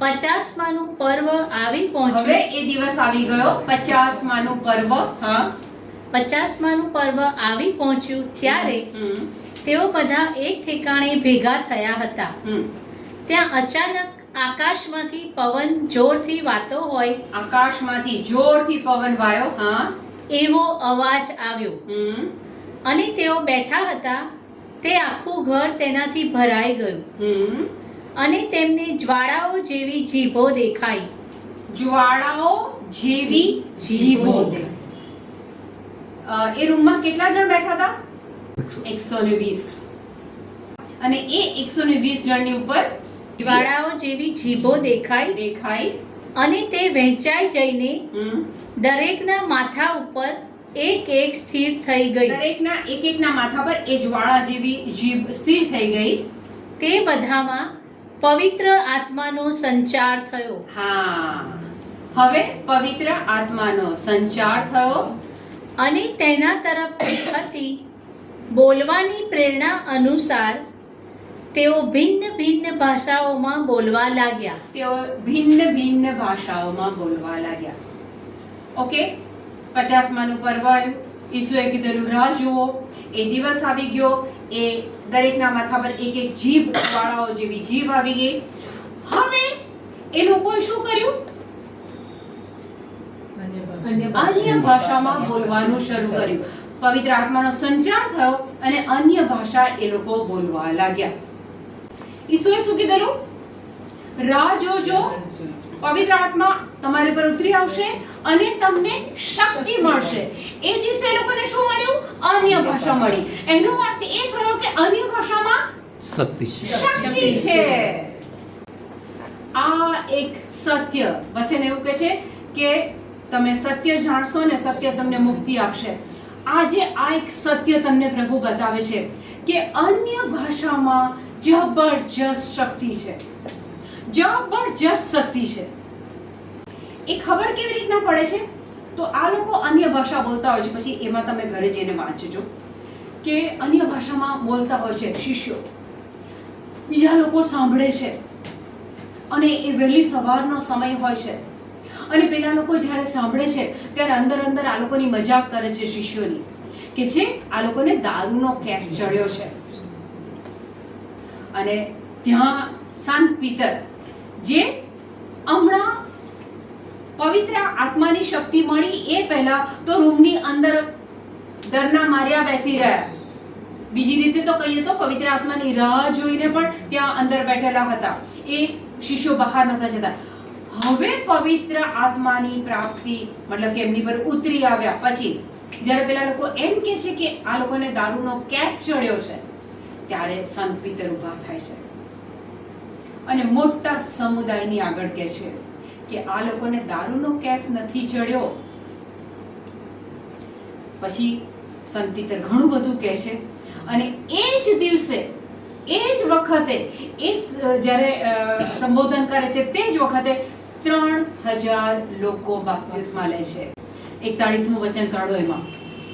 50માનું પર્વ આવી પહોંચ્યું. હવે એ દિવસ આવી ગયો 50માનું પર્વ. હા, 50માનું પર્વ આવી પહોંચ્યું ત્યારે તેઓ બધા એક ઠેકાણે ભેગા થયા હતા. ત્યાં અચાનક આકાશમાંથી પવન જોરથી વાતો હોય આકાશમાંથી જોરથી પવન વાયો. હા, એવો અવાજ આવ્યો અને તેઓ બેઠા હતા તે આખું ઘર તેનાથી ભરાઈ ગયું અને તેમને જ્વાળાઓ જેવી જીભો દેખાઈ. જ્વાળાઓ જેવી જીભો. એ રૂમમાં કેટલા જણ બેઠા હતા? 120. અને એ 120 જણની ઉપર જ્વાળાઓ જેવી જીભો દેખાઈ અને તે વહેંચાઈ જઈને દરેકના માથા ઉપર એક એક સ્થિર થઈ ગઈ. દરેકના એકના માથા પર એ જ્વાળા જેવી જીભ સ્થિર થઈ ગઈ. તે બધામાં પવિત્ર આત્માનો સંચાર થયો. હા, હવે પવિત્ર આત્માનો સંચાર થયો અને તેના તરફથી થતી બોલવાની પ્રેરણા અનુસાર તેઓ ભિન્ન ભિન્ન ભાષાઓમાં બોલવા લાગ્યા. તેઓ ભિન્ન ભિન્ન ભાષાઓમાં બોલવા લાગ્યા. ઓકે, 50માનું પર્વ આવ્યું. ઈસુએ કીધેલું રાહ જુઓ, એ દિવસ આવી ગયો. એ દરેકના માથા પર એક એક જીભ, જ્વાળાઓ જેવી જીભ આવી ગઈ. હવે એ લોકોએ શું કર્યું? અન્ય ભાષામાં બોલવાનું શરૂ કર્યું. પવિત્ર આત્માનો સંચાર થયો અને અન્ય ભાષા એ લોકો બોલવા લાગ્યા. ઈસુએ શું કીધેલું? રાહ જોજો, પવિત્ર આત્મા તમારી પર ઉતરી આવશે અને તમને શક્તિ મળશે. એ દિવસે એ લોકોને શું મળ્યું? અન્ય ભાષા મળી. એનો અર્થ એ થયો કે અન્ય ભાષામાં શક્તિ છે. આ એક સત્ય વચન એવું કહે છે કે તમે સત્ય જાણશો ને સત્ય તમને મુક્તિ આપશે. આજે આ એક સત્ય તમને પ્રભુ બતાવે છે કે અન્ય ભાષામાં જબરજસ્ત શક્તિ છે. જબરજસ્ત શક્તિ છે. એ ખબર કેવી રીતના પડે છે? તો આ લોકો અન્ય ભાષા બોલતા હોય છે. પછી એમાં તમે ઘરે જઈને વાંચજો કે અન્ય ભાષામાં બોલતા હોય છે શિષ્યો. બીજા લોકો સાંભળે છે અને એ વહેલી સવારનો સમય હોય છે અને પેલા લોકો જ્યારે સાંભળે છે ત્યારે અંદર અંદર આ લોકોની મજાક કરે છે શિષ્યોની કે છે આ લોકોને દારૂનો કેફ ચડ્યો છે. અને ત્યાં સંત પીતર જે હમણાં પવિત્ર આત્માની શક્તિ મળી એ પહેલા તો રૂમની અંદર ડરના માર્યા બેસી રહ્યા. બીજી રીતે તો કહીએ તો પવિત્ર આત્માની રાહ જોઈને પણ ત્યાં અંદર બેઠેલા હતા. એ શિષ્યો બહાર નતા જતા. હવે પવિત્ર આત્માની પ્રાપ્તિ મતલબ કે એમની પર ઉતરી આવ્યા પછી જ્યારે પેલા લોકો એમ કહે છે કે આ લોકોને દારૂનો કેફ ચડ્યો છે ત્યારે સંત પીતર ઊભા થાય છે અને મોટા સમુદાયની આગળ કહે છે કે આ લોકોને દારૂનો કેફ નથી ચડ્યો. પછી સંત પીતર ઘણું બધું કહે છે અને એ જ દિવસે એ જ વખતે એ જ્યારે સંબોધન કરે છે તે જ વખતે 3000 લોકો બાપ્તિસ્મા લે છે. 41મું વચન કાઢો એમાં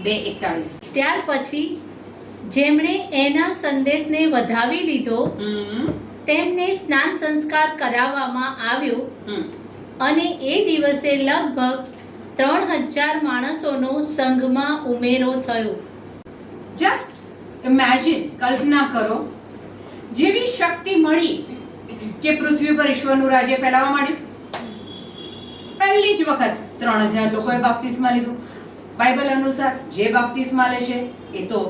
2:41. ત્યાર પછી જેમણે એના સંદેશને વધાવી લીધો તેમને સ્નાન સંસ્કાર કરાવવામાં આવ્યો અને એ દિવસે લગભગ 3000 માણસોનો સંઘમાં ઉમેરો થયો. જસ્ટ ઇમેજિન, કલ્પના કરો, જેવી શક્તિ મળી કે પૃથ્વી પર ઈશ્વરનું રાજ્ય ફેલાવા માંડ્યું. પહેલી જ વખત 3000 લોકોએ બાપ્તિસ્મા લીધું. બાઇબલ અનુસાર જે બાપ્તિસ્મા લે છે એ તો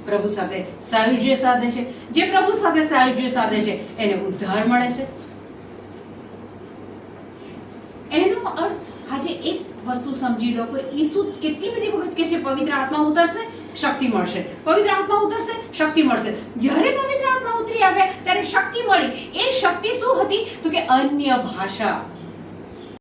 પ્રભુ સાથે સાયુજ્ય સાધે છે. જે પ્રભુ સાથે સાયુજ્ય સાધે છે એને ઉદ્ધાર મળે છે. એનો અર્થ આજે એક વસ્તુ સમજી લો કે ઈસુ કેટલી બધી વખત કહે છે પવિત્ર આત્મા ઉતરશે, શક્તિ મળશે. પવિત્ર આત્મા ઉતરશે, શક્તિ મળશે. જ્યારે પવિત્ર આત્મા ઉતરી આવ્યા ત્યારે શક્તિ મળી. એ શક્તિ શું હતી? તો કે અન્ય ભાષા.